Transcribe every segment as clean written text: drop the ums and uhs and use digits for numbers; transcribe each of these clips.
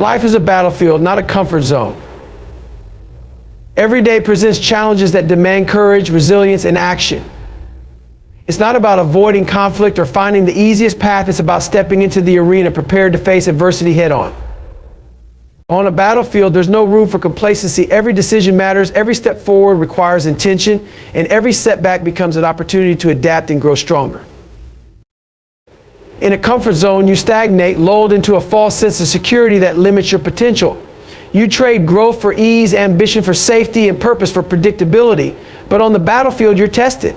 Life is a battlefield, not a comfort zone. Every day presents challenges that demand courage, resilience, and action. It's not about avoiding conflict or finding the easiest path. It's about stepping into the arena prepared to face adversity head on. On a battlefield, there's no room for complacency. Every decision matters. Every step forward requires intention, and every setback becomes an opportunity to adapt and grow stronger. In a comfort zone, you stagnate, lulled into a false sense of security that limits your potential. You trade growth for ease, ambition for safety, and purpose for predictability. But on the battlefield, you're tested.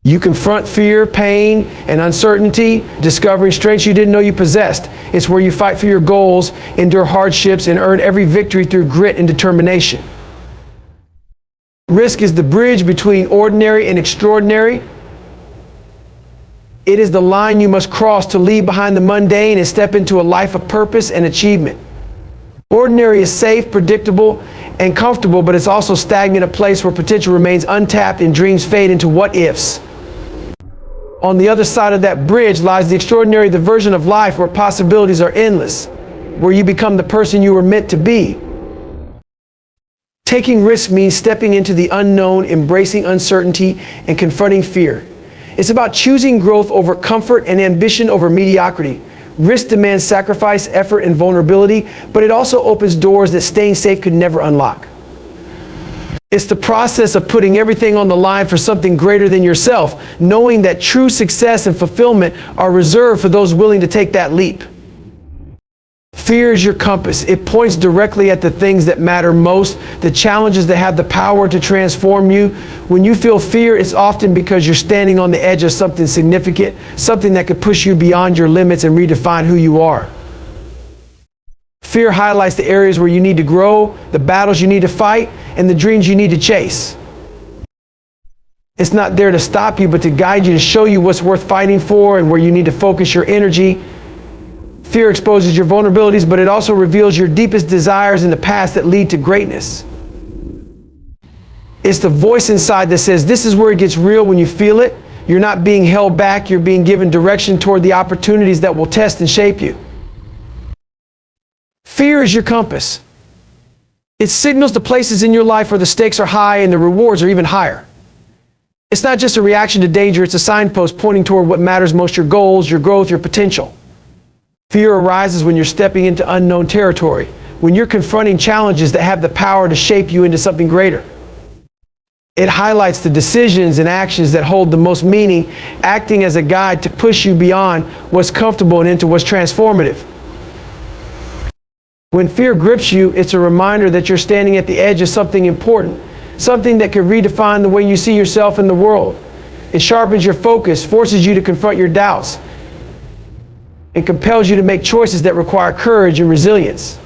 You confront fear, pain, and uncertainty, discovering strengths you didn't know you possessed. It's where you fight for your goals, endure hardships, and earn every victory through grit and determination. Risk is the bridge between ordinary and extraordinary. It is the line you must cross to leave behind the mundane and step into a life of purpose and achievement. Ordinary is safe, predictable, and comfortable, but it's also stagnant, a place where potential remains untapped and dreams fade into what-ifs. On the other side of that bridge lies the extraordinary, the version of life where possibilities are endless, where you become the person you were meant to be. Taking risks means stepping into the unknown, embracing uncertainty, and confronting fear. It's about choosing growth over comfort and ambition over mediocrity. Risk demands sacrifice, effort, and vulnerability, but it also opens doors that staying safe could never unlock. It's the process of putting everything on the line for something greater than yourself, knowing that true success and fulfillment are reserved for those willing to take that leap. Fear is your compass. It points directly at the things that matter most, the challenges that have the power to transform you. When you feel fear, it's often because you're standing on the edge of something significant, something that could push you beyond your limits and redefine who you are. Fear highlights the areas where you need to grow, the battles you need to fight, and the dreams you need to chase. It's not there to stop you, but to guide you, to show you what's worth fighting for and where you need to focus your energy. Fear exposes your vulnerabilities, but it also reveals your deepest desires in the past that lead to greatness. It's the voice inside that says, this is where it gets real. When you feel it, you're not being held back, you're being given direction toward the opportunities that will test and shape you. Fear is your compass. It signals the places in your life where the stakes are high and the rewards are even higher. It's not just a reaction to danger, it's a signpost pointing toward what matters most, your goals, your growth, your potential. Fear arises when you're stepping into unknown territory, when you're confronting challenges that have the power to shape you into something greater. It highlights the decisions and actions that hold the most meaning, acting as a guide to push you beyond what's comfortable and into what's transformative. When fear grips you, it's a reminder that you're standing at the edge of something important, something that could redefine the way you see yourself in the world. It sharpens your focus, forces you to confront your doubts, and compels you to make choices that require courage and resilience.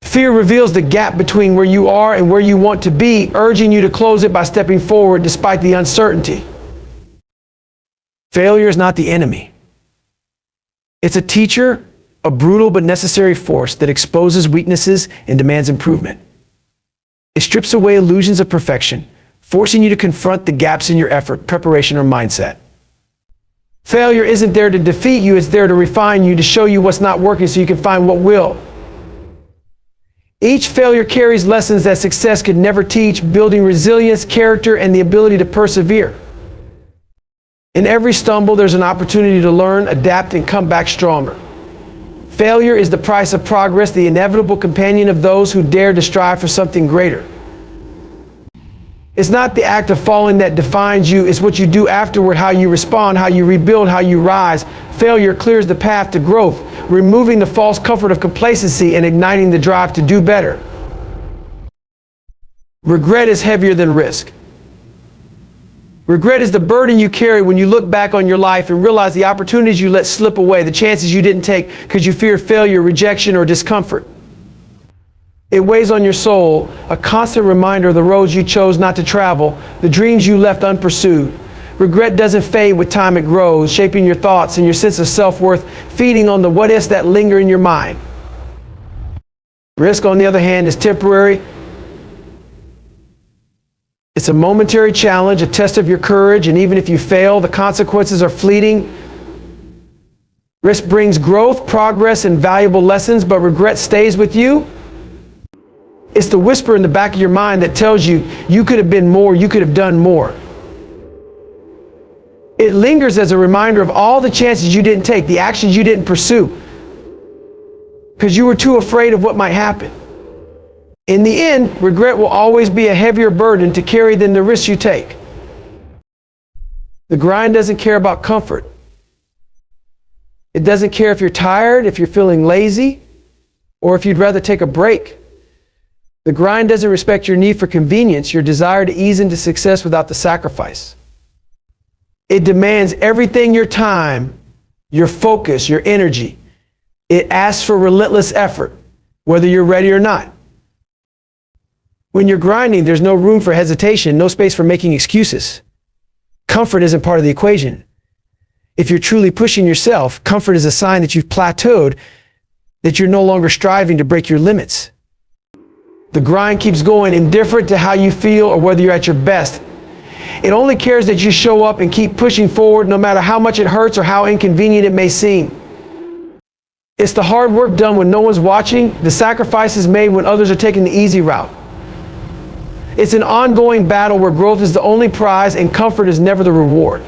Fear reveals the gap between where you are and where you want to be, urging you to close it by stepping forward despite the uncertainty. Failure is not the enemy. It's a teacher, a brutal but necessary force that exposes weaknesses and demands improvement. It strips away illusions of perfection, forcing you to confront the gaps in your effort, preparation, or mindset. Failure isn't there to defeat you, it's there to refine you, to show you what's not working so you can find what will. Each failure carries lessons that success could never teach, building resilience, character, and the ability to persevere. In every stumble, there's an opportunity to learn, adapt, and come back stronger. Failure is the price of progress, the inevitable companion of those who dare to strive for something greater. It's not the act of falling that defines you, it's what you do afterward, how you respond, how you rebuild, how you rise. Failure clears the path to growth, removing the false comfort of complacency and igniting the drive to do better. Regret is heavier than risk. Regret is the burden you carry when you look back on your life and realize the opportunities you let slip away, the chances you didn't take because you feared failure, rejection, or discomfort. It weighs on your soul, a constant reminder of the roads you chose not to travel, the dreams you left unpursued. Regret doesn't fade with time, it grows, shaping your thoughts and your sense of self-worth, feeding on the what-ifs that linger in your mind. Risk, on the other hand, is temporary. It's a momentary challenge, a test of your courage, and even if you fail, the consequences are fleeting. Risk brings growth, progress, and valuable lessons, but regret stays with you. It's the whisper in the back of your mind that tells you, you could have been more, you could have done more. It lingers as a reminder of all the chances you didn't take, the actions you didn't pursue, because you were too afraid of what might happen. In the end, regret will always be a heavier burden to carry than the risks you take. The grind doesn't care about comfort. It doesn't care if you're tired, if you're feeling lazy, or if you'd rather take a break. The grind doesn't respect your need for convenience, your desire to ease into success without the sacrifice. It demands everything, your time, your focus, your energy. It asks for relentless effort, whether you're ready or not. When you're grinding, there's no room for hesitation, no space for making excuses. Comfort isn't part of the equation. If you're truly pushing yourself, comfort is a sign that you've plateaued, that you're no longer striving to break your limits. The grind keeps going, indifferent to how you feel or whether you're at your best. It only cares that you show up and keep pushing forward no matter how much it hurts or how inconvenient it may seem. It's the hard work done when no one's watching, the sacrifices made when others are taking the easy route. It's an ongoing battle where growth is the only prize and comfort is never the reward.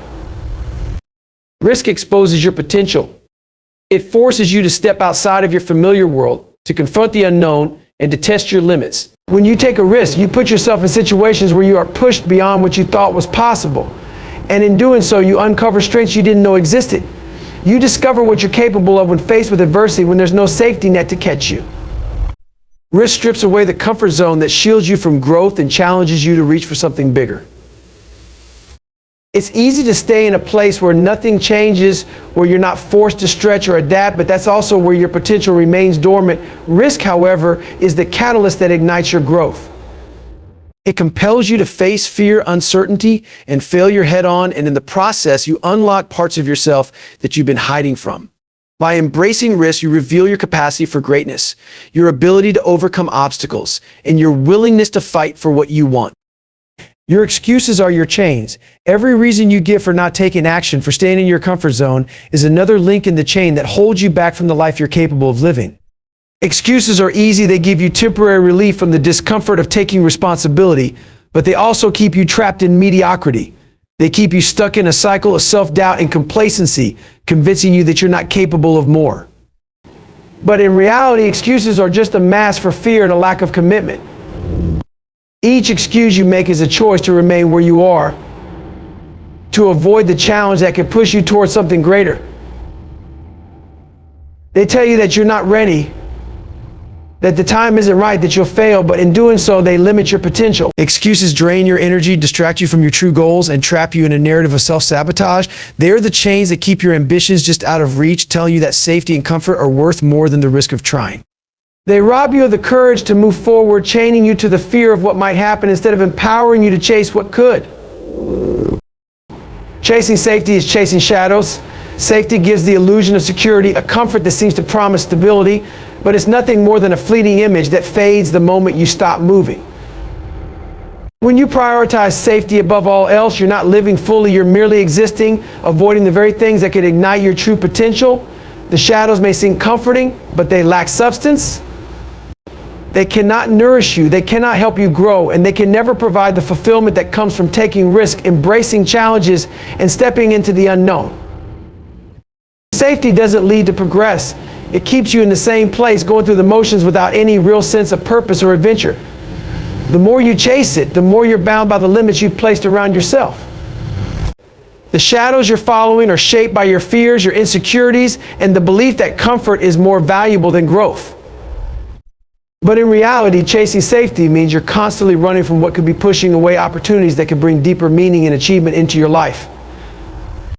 Risk exposes your potential. It forces you to step outside of your familiar world, to confront the unknown, and to test your limits. When you take a risk, you put yourself in situations where you are pushed beyond what you thought was possible. And in doing so, you uncover strengths you didn't know existed. You discover what you're capable of when faced with adversity, when there's no safety net to catch you. Risk strips away the comfort zone that shields you from growth and challenges you to reach for something bigger. It's easy to stay in a place where nothing changes, where you're not forced to stretch or adapt, but that's also where your potential remains dormant. Risk, however, is the catalyst that ignites your growth. It compels you to face fear, uncertainty, and failure head on, and in the process, you unlock parts of yourself that you've been hiding from. By embracing risk, you reveal your capacity for greatness, your ability to overcome obstacles, and your willingness to fight for what you want. Your excuses are your chains. Every reason you give for not taking action, for staying in your comfort zone, is another link in the chain that holds you back from the life you're capable of living. Excuses are easy. They give you temporary relief from the discomfort of taking responsibility, but they also keep you trapped in mediocrity. They keep you stuck in a cycle of self-doubt and complacency, convincing you that you're not capable of more. But in reality, excuses are just a mask for fear and a lack of commitment. Each excuse you make is a choice to remain where you are, to avoid the challenge that could push you towards something greater. They tell you that you're not ready, that the time isn't right, that you'll fail, but in doing so, they limit your potential. Excuses drain your energy, distract you from your true goals, and trap you in a narrative of self-sabotage. They're the chains that keep your ambitions just out of reach, telling you that safety and comfort are worth more than the risk of trying. They rob you of the courage to move forward, chaining you to the fear of what might happen instead of empowering you to chase what could. Chasing safety is chasing shadows. Safety gives the illusion of security, a comfort that seems to promise stability, but it's nothing more than a fleeting image that fades the moment you stop moving. When you prioritize safety above all else, you're not living fully, you're merely existing, avoiding the very things that could ignite your true potential. The shadows may seem comforting, but they lack substance. They cannot nourish you, they cannot help you grow, and they can never provide the fulfillment that comes from taking risk, embracing challenges, and stepping into the unknown. Safety doesn't lead to progress. It keeps you in the same place, going through the motions without any real sense of purpose or adventure. The more you chase it, the more you're bound by the limits you've placed around yourself. The shadows you're following are shaped by your fears, your insecurities, and the belief that comfort is more valuable than growth. But in reality, chasing safety means you're constantly running from what could be pushing away opportunities that could bring deeper meaning and achievement into your life.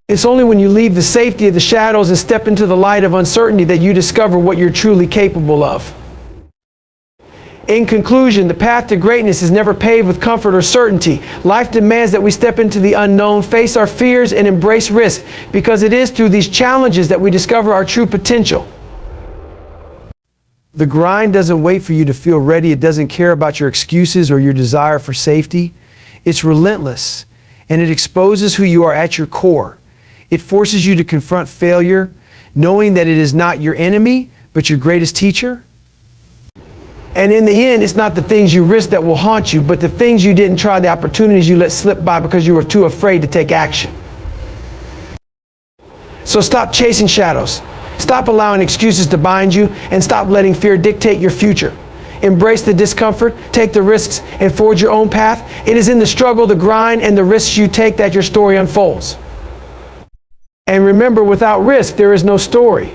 It's only when you leave the safety of the shadows and step into the light of uncertainty that you discover what you're truly capable of. In conclusion, the path to greatness is never paved with comfort or certainty. Life demands that we step into the unknown, face our fears, and embrace risk, because it is through these challenges that we discover our true potential. The grind doesn't wait for you to feel ready. It doesn't care about your excuses or your desire for safety. It's relentless, and it exposes who you are at your core. It forces you to confront failure, knowing that it is not your enemy, but your greatest teacher. And in the end, it's not the things you risk that will haunt you, but the things you didn't try, the opportunities you let slip by because you were too afraid to take action. So stop chasing shadows. Stop allowing excuses to bind you, and stop letting fear dictate your future. Embrace the discomfort, take the risks, and forge your own path. It is in the struggle, the grind, and the risks you take that your story unfolds. And remember, without risk, there is no story.